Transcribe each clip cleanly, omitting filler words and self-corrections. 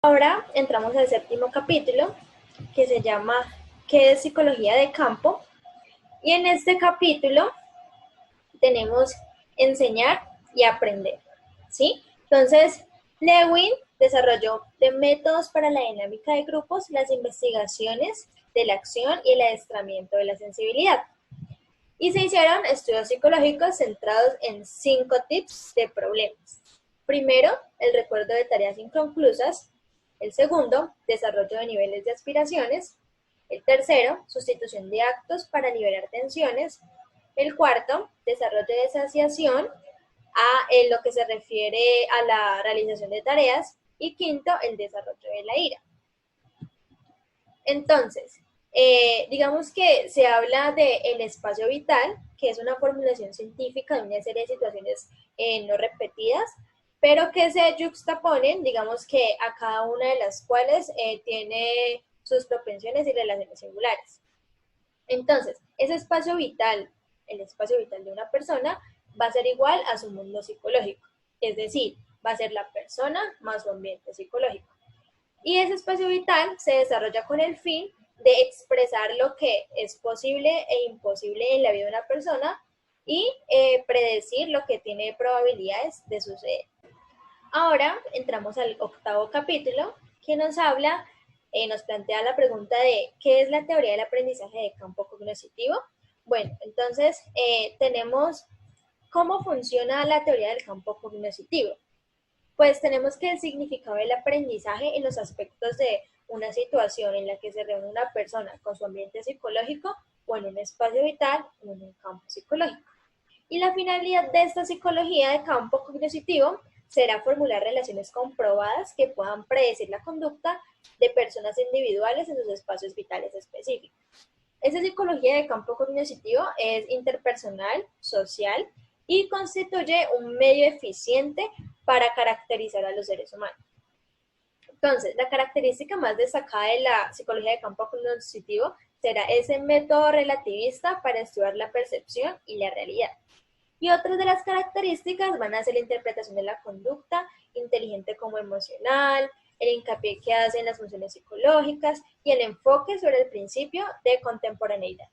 Ahora entramos al séptimo capítulo que se llama ¿Qué es psicología de campo? Y en este capítulo tenemos enseñar y aprender, ¿sí? Entonces, Lewin desarrolló de métodos para la dinámica de grupos, las investigaciones de la acción y el adiestramiento de la sensibilidad. Y se hicieron estudios psicológicos centrados en 5 tips de problemas. Primero, el recuerdo de tareas inconclusas. El segundo, desarrollo de niveles de aspiraciones. El tercero, sustitución de actos para liberar tensiones. El cuarto, desarrollo de saciación en lo que se refiere a la realización de tareas. Y quinto, el desarrollo de la ira. Entonces, digamos que se habla del espacio vital, que es una formulación científica de una serie de situaciones no repetidas, pero que se juxtaponen, digamos que a cada una de las cuales tiene sus propensiones y relaciones singulares. Entonces, ese espacio vital, el espacio vital de una persona, va a ser igual a su mundo psicológico, es decir, va a ser la persona más su ambiente psicológico. Y ese espacio vital se desarrolla con el fin de expresar lo que es posible e imposible en la vida de una persona y predecir lo que tiene probabilidades de suceder. Ahora entramos al octavo capítulo que nos habla, nos plantea la pregunta de ¿qué es la teoría del aprendizaje de campo cognitivo? Bueno, entonces tenemos cómo funciona la teoría del campo cognitivo. Pues tenemos que el significado del aprendizaje en los aspectos de una situación en la que se reúne una persona con su ambiente psicológico o en un espacio vital o en un campo psicológico. Y la finalidad de esta psicología de campo cognitivo será formular relaciones comprobadas que puedan predecir la conducta de personas individuales en sus espacios vitales específicos. Esta psicología de campo cognitivo es interpersonal, social y constituye un medio eficiente para caracterizar a los seres humanos. Entonces, la característica más destacada de la psicología de campo cognitivo será ese método relativista para estudiar la percepción y la realidad. Y otras de las características van a ser la interpretación de la conducta, inteligente como emocional, el hincapié que hace en las funciones psicológicas y el enfoque sobre el principio de contemporaneidad.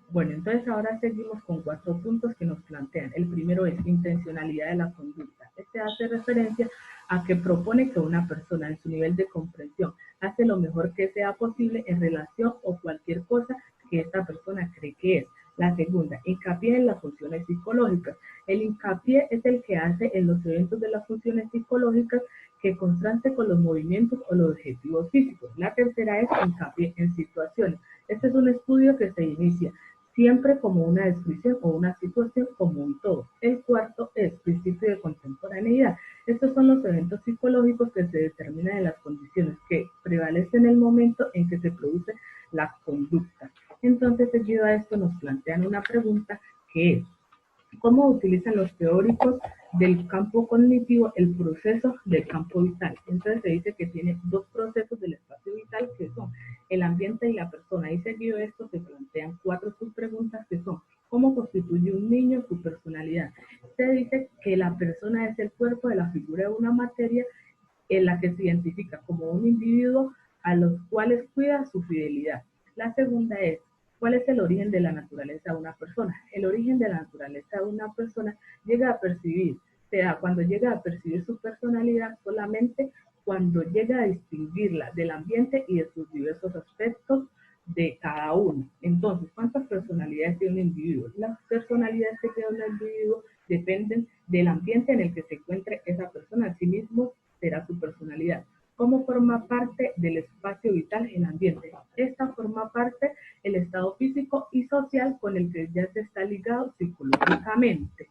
Bueno, entonces ahora seguimos con 4 puntos que nos plantean. El primero es intencionalidad de la conducta. Este hace referencia a que propone que una persona en su nivel de comprensión hace lo mejor que sea posible en relación o cualquier cosa que esta persona cree que es. La segunda, hincapié en las funciones psicológicas. El hincapié es el que hace en los eventos de las funciones psicológicas que contraste con los movimientos o los objetivos físicos. La tercera es hincapié en situaciones. Este es un estudio que se inicia siempre como una descripción o una situación como un todo. El cuarto es principio de contemporaneidad. Estos son los eventos psicológicos que se determinan en las condiciones que prevalecen en el momento en que se produce la conducta. Entonces, seguido a esto, nos plantean una pregunta que es, ¿cómo utilizan los teóricos del campo cognitivo el proceso del campo vital? Entonces se dice que tiene 2 procesos del espacio vital que son el ambiente y la persona. Y seguido esto se plantean 4 subpreguntas que son ¿cómo constituye un niño su personalidad? Se dice que la persona es el cuerpo de la figura de una materia en la que se identifica como un individuo a los cuales cuida su fidelidad. La segunda es, ¿cuál es el origen de la naturaleza de una persona? El origen de la naturaleza de una persona llega a percibir, se da cuando llega a percibir su personalidad solamente cuando llega a distinguirla del ambiente y de sus diversos aspectos de cada uno. Entonces, ¿cuántas personalidades tiene un individuo? Las personalidades que tiene un individuo dependen del ambiente en el que se encuentre esa persona. Asimismo, será su personalidad. ¿Cómo forma parte del espacio vital el ambiente? Esta forma parte el estado físico y social con el que ya se está ligado psicológicamente.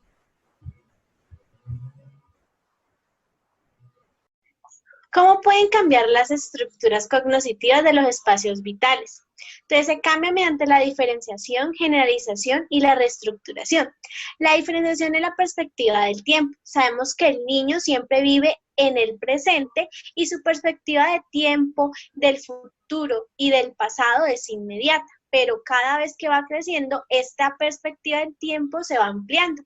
¿Cómo pueden cambiar las estructuras cognitivas de los espacios vitales? Entonces se cambia mediante la diferenciación, generalización y la reestructuración. La diferenciación es la perspectiva del tiempo. Sabemos que el niño siempre vive en el presente y su perspectiva de tiempo, del futuro y del pasado es inmediata, pero cada vez que va creciendo, esta perspectiva del tiempo se va ampliando.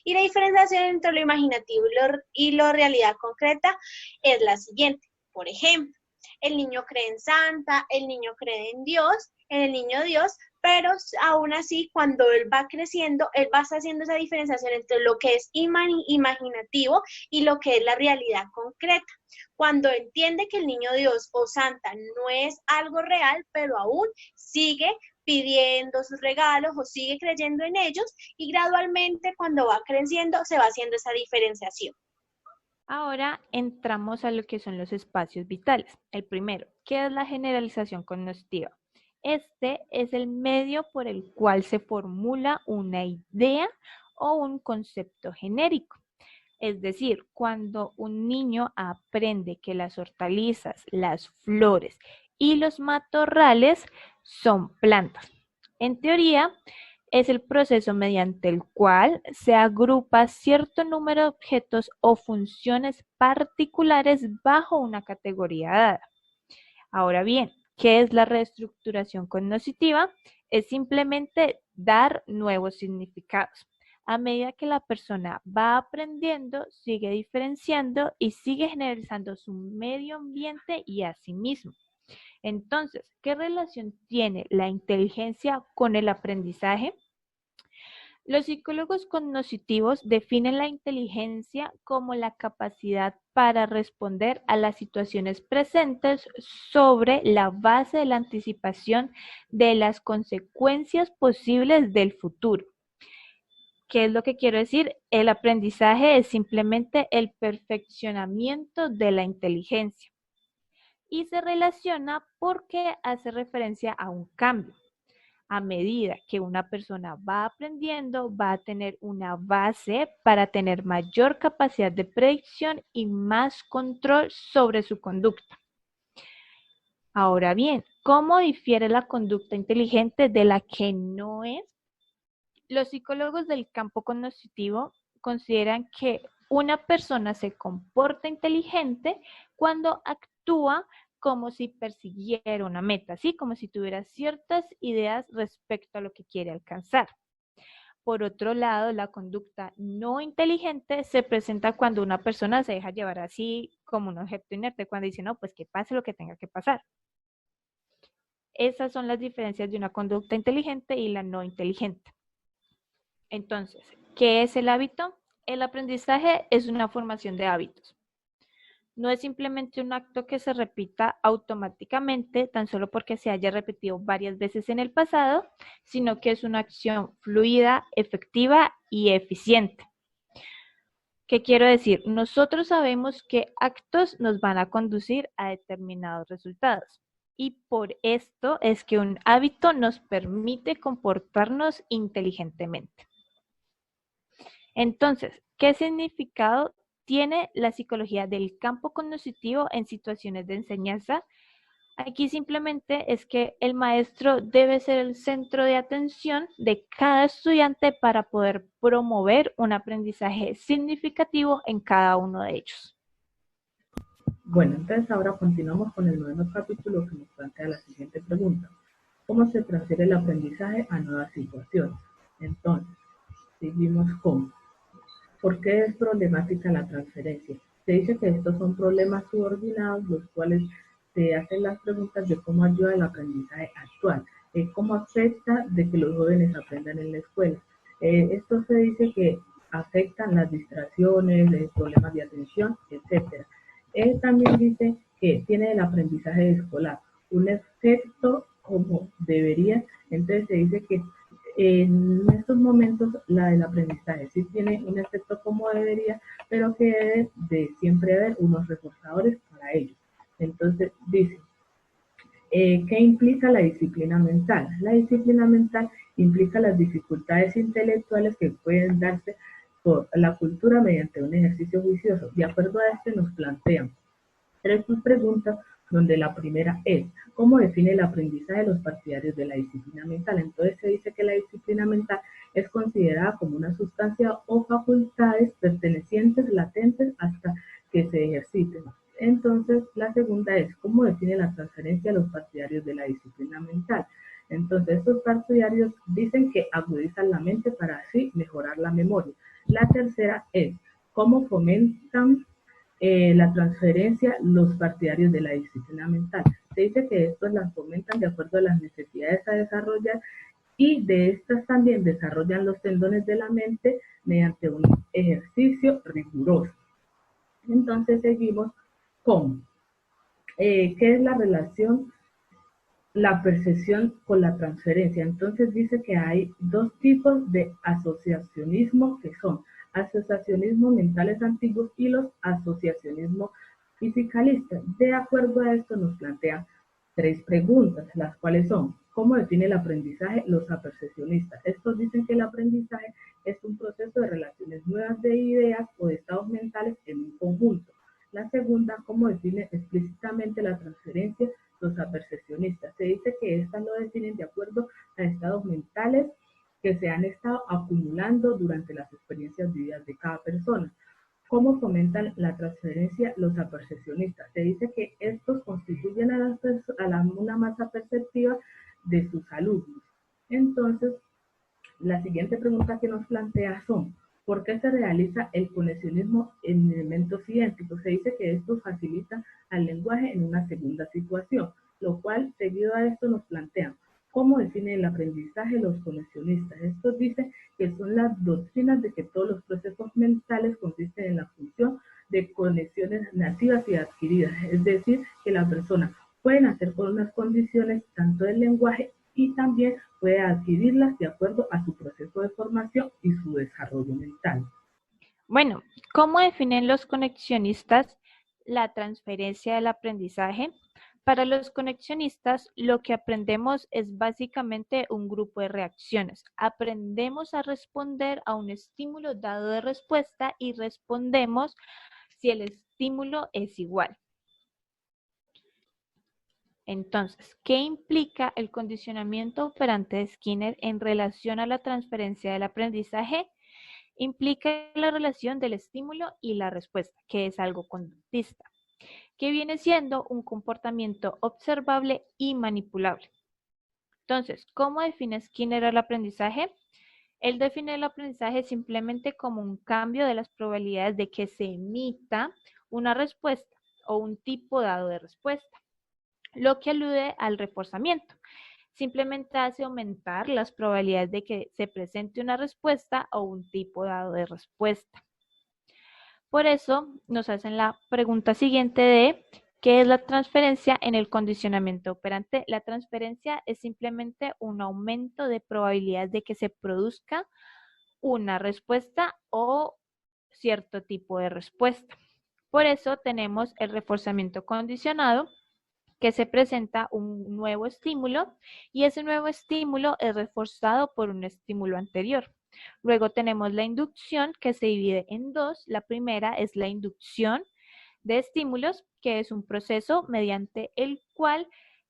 Y la diferenciación entre lo imaginativo y lo realidad concreta es la siguiente. Por ejemplo, el niño cree en Santa, el niño cree en Dios, en el niño Dios, pero aún así cuando él va creciendo, él va haciendo esa diferenciación entre lo que es imaginativo y lo que es la realidad concreta. Cuando entiende que el niño Dios o Santa no es algo real, pero aún sigue pidiendo sus regalos o sigue creyendo en ellos, y gradualmente cuando va creciendo se va haciendo esa diferenciación. Ahora entramos a lo que son los espacios vitales. El primero, ¿qué es la generalización cognitiva? Este es el medio por el cual se formula una idea o un concepto genérico. Es decir, cuando un niño aprende que las hortalizas, las flores y los matorrales son plantas. En teoría, es el proceso mediante el cual se agrupa cierto número de objetos o funciones particulares bajo una categoría dada. Ahora bien, ¿qué es la reestructuración cognitiva? Es simplemente dar nuevos significados. A medida que la persona va aprendiendo, sigue diferenciando y sigue generalizando su medio ambiente y a sí mismo. Entonces, ¿qué relación tiene la inteligencia con el aprendizaje? Los psicólogos cognitivos definen la inteligencia como la capacidad para responder a las situaciones presentes sobre la base de la anticipación de las consecuencias posibles del futuro. ¿Qué es lo que quiero decir? El aprendizaje es simplemente el perfeccionamiento de la inteligencia y se relaciona porque hace referencia a un cambio. A medida que una persona va aprendiendo, va a tener una base para tener mayor capacidad de predicción y más control sobre su conducta. Ahora bien, ¿cómo difiere la conducta inteligente de la que no es? Los psicólogos del campo cognitivo consideran que una persona se comporta inteligente cuando actúa como si persiguiera una meta, ¿sí? Como si tuviera ciertas ideas respecto a lo que quiere alcanzar. Por otro lado, la conducta no inteligente se presenta cuando una persona se deja llevar así como un objeto inerte, cuando dice, no, pues que pase lo que tenga que pasar. Esas son las diferencias de una conducta inteligente y la no inteligente. Entonces, ¿qué es el hábito? El aprendizaje es una formación de hábitos. No es simplemente un acto que se repita automáticamente, tan solo porque se haya repetido varias veces en el pasado, sino que es una acción fluida, efectiva y eficiente. ¿Qué quiero decir? Nosotros sabemos qué actos nos van a conducir a determinados resultados. Y por esto es que un hábito nos permite comportarnos inteligentemente. Entonces, ¿qué significado tiene la psicología del campo cognitivo en situaciones de enseñanza? Aquí simplemente es que el maestro debe ser el centro de atención de cada estudiante para poder promover un aprendizaje significativo en cada uno de ellos. Bueno, entonces ahora continuamos con el noveno capítulo que nos plantea la siguiente pregunta. ¿Cómo se transfiere el aprendizaje a nuevas situaciones? Entonces, seguimos con ¿por qué es problemática la transferencia? Se dice que estos son problemas subordinados, los cuales se hacen las preguntas de cómo ayuda el aprendizaje actual, cómo afecta de que los jóvenes aprendan en la escuela. Esto se dice que afectan las distracciones, problemas de atención, etc. También dice que tiene el aprendizaje escolar un efecto como debería, entonces se dice que en estos momentos la del aprendizaje sí tiene un efecto como debería, pero que debe de siempre haber unos reforzadores para ello. Entonces dice, ¿qué implica la disciplina mental? La disciplina mental implica las dificultades intelectuales que pueden darse por la cultura mediante un ejercicio juicioso. De acuerdo a este nos plantean 3 preguntas, donde la primera es, ¿cómo define el aprendizaje de los partidarios de la disciplina mental? Entonces se dice que la disciplina mental es considerada como una sustancia o facultades pertenecientes, latentes, hasta que se ejerciten. Entonces la segunda es, ¿cómo define la transferencia de los partidarios de la disciplina mental? Entonces estos partidarios dicen que agudizan la mente para así mejorar la memoria. La tercera es, ¿cómo fomentan la transferencia, los partidarios de la disciplina mental. Se dice que estos las fomentan de acuerdo a las necesidades a desarrollar y de estas también desarrollan los tendones de la mente mediante un ejercicio riguroso. Entonces seguimos con ¿qué es la relación, la percepción con la transferencia? Entonces dice que hay dos tipos de asociacionismo que son asociacionismo mentales antiguos y los asociacionismo fisicalistas. De acuerdo a esto nos plantean tres preguntas, las cuales son: ¿cómo define el aprendizaje los apercepcionistas? Estos dicen que el aprendizaje es un proceso de relaciones nuevas de ideas o de estados mentales en un conjunto. La segunda, ¿cómo define explícitamente la transferencia los apercepcionistas? Se dice que estas lo definen de acuerdo a estados mentales que se han estado acumulando durante las experiencias vividas de cada persona. ¿Cómo fomentan la transferencia los apercepcionistas? Se dice que estos constituyen una masa perceptiva de sus alumnos. Entonces, la siguiente pregunta que nos plantea son: ¿por qué se realiza el conexionismo en elementos idénticos? Se dice que esto facilita al lenguaje en una segunda situación, lo cual, seguido a esto, nos plantean: ¿cómo define el aprendizaje los conexionistas? Estos dicen que son las doctrinas de que todos los procesos mentales consisten en la función de conexiones nativas y adquiridas, es decir, que la persona puede nacer con unas condiciones tanto del lenguaje y también puede adquirirlas de acuerdo a su proceso de formación y su desarrollo mental. Bueno, ¿cómo definen los conexionistas la transferencia del aprendizaje? Para los conexionistas, lo que aprendemos es básicamente un grupo de reacciones. Aprendemos a responder a un estímulo dado de respuesta y respondemos si el estímulo es igual. Entonces, ¿qué implica el condicionamiento operante de Skinner en relación a la transferencia del aprendizaje? Implica la relación del estímulo y la respuesta, que es algo conductista, que viene siendo un comportamiento observable y manipulable. Entonces, ¿cómo define Skinner el aprendizaje? Él define el aprendizaje simplemente como un cambio de las probabilidades de que se emita una respuesta o un tipo dado de respuesta, lo que alude al reforzamiento. Simplemente hace aumentar las probabilidades de que se presente una respuesta o un tipo dado de respuesta. Por eso nos hacen la pregunta siguiente de ¿qué es la transferencia en el condicionamiento operante? La transferencia es simplemente un aumento de probabilidades de que se produzca una respuesta o cierto tipo de respuesta. Por eso tenemos el reforzamiento condicionado, que se presenta un nuevo estímulo y ese nuevo estímulo es reforzado por un estímulo anterior. Luego tenemos la inducción, que se divide en dos. La primera es la inducción de estímulos, que es un proceso mediante el cual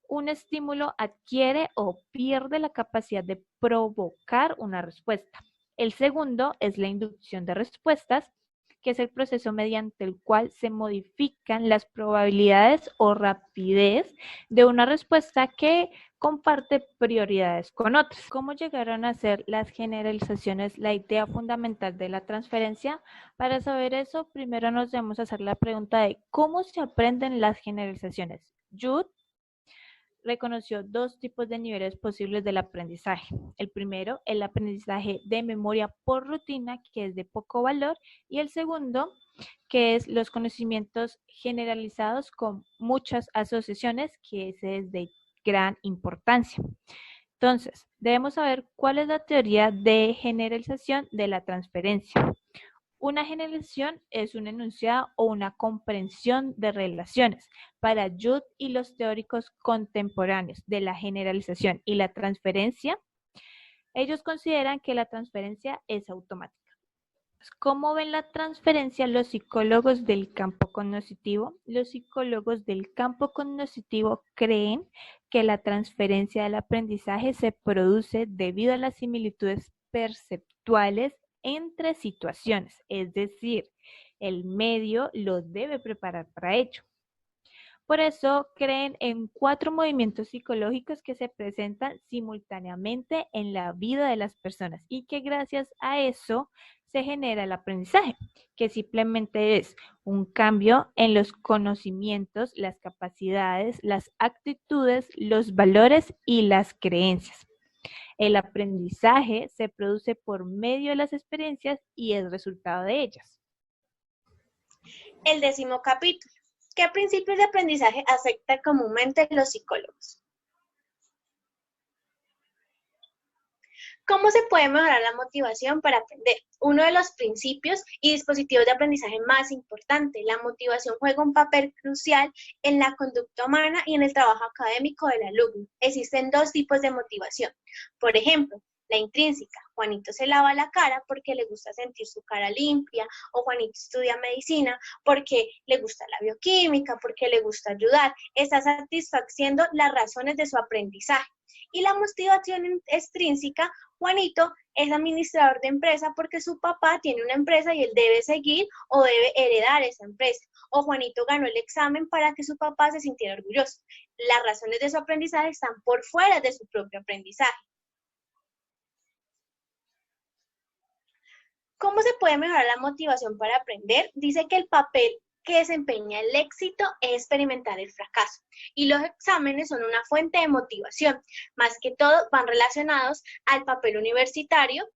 un estímulo adquiere o pierde la capacidad de provocar una respuesta. El segundo es la inducción de respuestas, que es el proceso mediante el cual se modifican las probabilidades o rapidez de una respuesta que comparte prioridades con otras. ¿Cómo llegaron a ser las generalizaciones la idea fundamental de la transferencia? Para saber eso, primero nos debemos hacer la pregunta de ¿cómo se aprenden las generalizaciones? Judd reconoció dos tipos de niveles posibles del aprendizaje. El primero, el aprendizaje de memoria por rutina, que es de poco valor, y el segundo, que es los conocimientos generalizados con muchas asociaciones, que ese es de gran importancia. Entonces, debemos saber cuál es la teoría de generalización de la transferencia. Una generalización es un enunciado o una comprensión de relaciones. Para Judd y los teóricos contemporáneos de la generalización y la transferencia, ellos consideran que la transferencia es automática. ¿Cómo ven la transferencia los psicólogos del campo cognoscitivo? Los psicólogos del campo cognoscitivo creen que la transferencia del aprendizaje se produce debido a las similitudes perceptuales entre situaciones, es decir, el medio lo debe preparar para ello. Por eso creen en 4 movimientos psicológicos que se presentan simultáneamente en la vida de las personas y que gracias a eso se genera el aprendizaje, que simplemente es un cambio en los conocimientos, las capacidades, las actitudes, los valores y las creencias. El aprendizaje se produce por medio de las experiencias y es resultado de ellas. El 10º capítulo. ¿Qué principios de aprendizaje aceptan comúnmente los psicólogos? ¿Cómo se puede mejorar la motivación para aprender? Uno de los principios y dispositivos de aprendizaje más importantes. La motivación juega un papel crucial en la conducta humana y en el trabajo académico del alumno. Existen dos tipos de motivación. Por ejemplo, la intrínseca. Juanito se lava la cara porque le gusta sentir su cara limpia, o Juanito estudia medicina porque le gusta la bioquímica, porque le gusta ayudar. Está satisfaciendo las razones de su aprendizaje. Y la motivación extrínseca, Juanito es administrador de empresa porque su papá tiene una empresa y él debe seguir o debe heredar esa empresa. O Juanito ganó el examen para que su papá se sintiera orgulloso. Las razones de su aprendizaje están por fuera de su propio aprendizaje. ¿Cómo se puede mejorar la motivación para aprender? Dice que el papel que desempeña el éxito es experimentar el fracaso. Y los exámenes son una fuente de motivación. Más que todo van relacionados al papel universitario.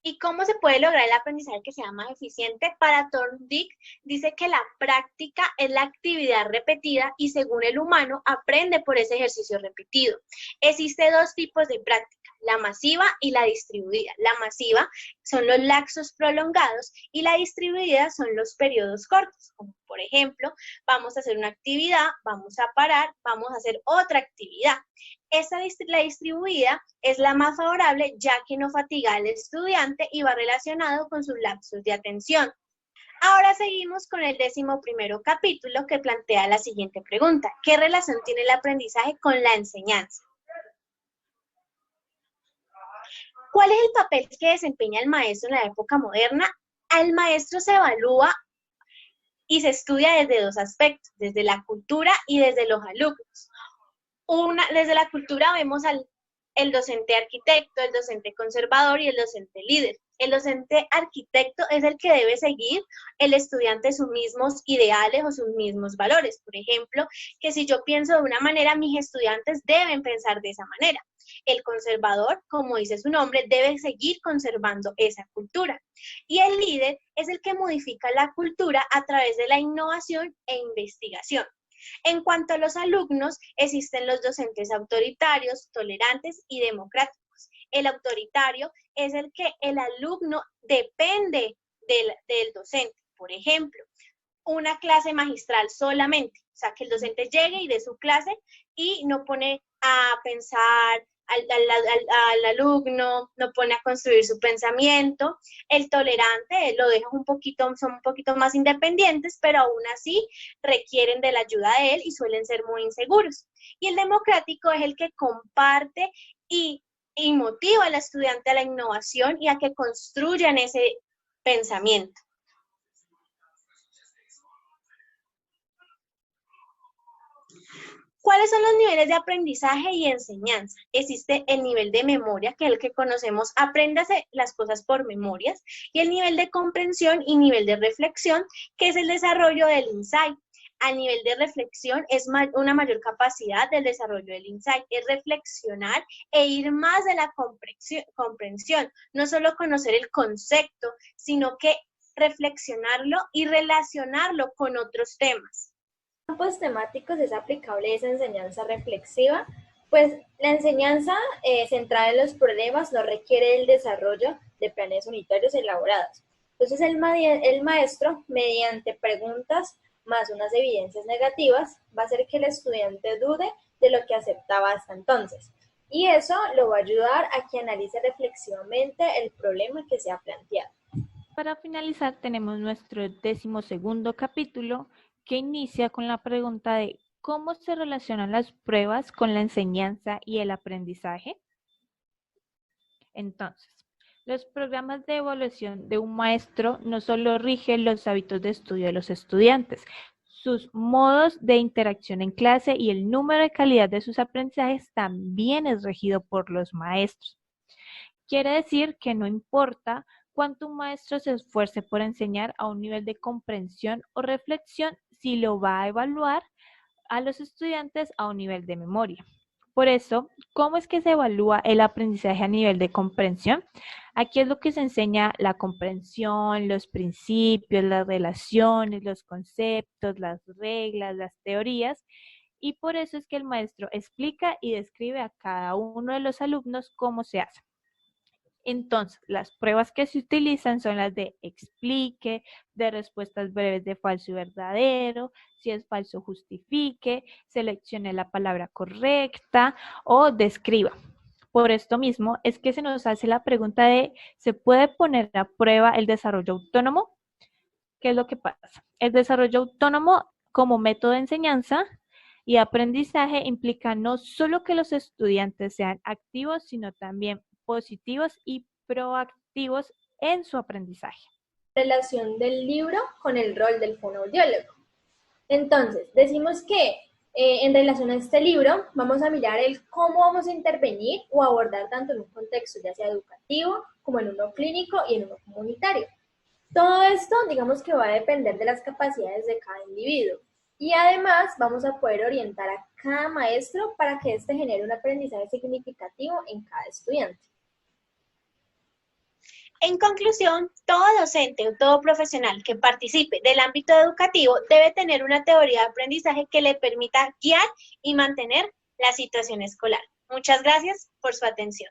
¿Y cómo se puede lograr el aprendizaje que sea más eficiente? Para Thorndike dice que la práctica es la actividad repetida y según el humano aprende por ese ejercicio repetido. Existen dos tipos de práctica, la masiva y la distribuida. La masiva son los lapsos prolongados y la distribuida son los periodos cortos, como por ejemplo, vamos a hacer una actividad, vamos a parar, vamos a hacer otra actividad. La distribuida es la más favorable ya que no fatiga al estudiante y va relacionado con sus lapsos de atención. Ahora seguimos con el 11º capítulo que plantea la siguiente pregunta. ¿Qué relación tiene el aprendizaje con la enseñanza? ¿Cuál es el papel que desempeña el maestro en la época moderna? Al maestro se evalúa y se estudia desde dos aspectos, desde la cultura y desde los alumnos. Desde la cultura vemos el docente arquitecto, el docente conservador y el docente líder. El docente arquitecto es el que debe seguir el estudiante sus mismos ideales o sus mismos valores. Por ejemplo, que si yo pienso de una manera, mis estudiantes deben pensar de esa manera. El conservador, como dice su nombre, debe seguir conservando esa cultura. Y el líder es el que modifica la cultura a través de la innovación e investigación. En cuanto a los alumnos, existen los docentes autoritarios, tolerantes y democráticos. El autoritario es el que el alumno depende del docente. Por ejemplo, una clase magistral solamente, o sea, que el docente llegue y dé su clase y no pone a pensar al alumno, no pone a construir su pensamiento. El tolerante lo deja son un poquito más independientes, pero aún así requieren de la ayuda de él y suelen ser muy inseguros. Y el democrático es el que comparte y motiva al estudiante a la innovación y a que construyan ese pensamiento. ¿Cuáles son los niveles de aprendizaje y enseñanza? Existe el nivel de memoria, que es el que conocemos, apréndase las cosas por memorias, y el nivel de comprensión y nivel de reflexión, que es el desarrollo del insight. A nivel de reflexión es una mayor capacidad del desarrollo del insight, es reflexionar e ir más de la comprensión, no solo conocer el concepto, sino que reflexionarlo y relacionarlo con otros temas. Campos temáticos es aplicable esa enseñanza reflexiva, pues la enseñanza centrada en los problemas no requiere el desarrollo de planes unitarios elaborados. Entonces el maestro, mediante preguntas más unas evidencias negativas, va a hacer que el estudiante dude de lo que aceptaba hasta entonces. Y eso lo va a ayudar a que analice reflexivamente el problema que se ha planteado. Para finalizar, tenemos nuestro 12º capítulo, que inicia con la pregunta de ¿cómo se relacionan las pruebas con la enseñanza y el aprendizaje? Entonces, los programas de evaluación de un maestro no solo rigen los hábitos de estudio de los estudiantes, sus modos de interacción en clase y el número de calidad de sus aprendizajes también es regido por los maestros. Quiere decir que no importa cuánto un maestro se esfuerce por enseñar a un nivel de comprensión o reflexión, si lo va a evaluar a los estudiantes a un nivel de memoria. Por eso, ¿cómo es que se evalúa el aprendizaje a nivel de comprensión? Aquí es lo que se enseña la comprensión, los principios, las relaciones, los conceptos, las reglas, las teorías, y por eso es que el maestro explica y describe a cada uno de los alumnos cómo se hace. Entonces, las pruebas que se utilizan son las de explique, de respuestas breves de falso y verdadero, si es falso justifique, seleccione la palabra correcta o describa. Por esto mismo es que se nos hace la pregunta de, ¿se puede poner a prueba el desarrollo autónomo? ¿Qué es lo que pasa? El desarrollo autónomo como método de enseñanza y aprendizaje implica no solo que los estudiantes sean activos, sino también positivos y proactivos en su aprendizaje. Relación del libro con el rol del fonoaudiólogo. Entonces, decimos que en relación a este libro vamos a mirar el cómo vamos a intervenir o abordar tanto en un contexto ya sea educativo como en uno clínico y en uno comunitario. Todo esto, digamos que va a depender de las capacidades de cada individuo. Y además vamos a poder orientar a cada maestro para que éste genere un aprendizaje significativo en cada estudiante. En conclusión, todo docente o todo profesional que participe del ámbito educativo debe tener una teoría de aprendizaje que le permita guiar y mantener la situación escolar. Muchas gracias por su atención.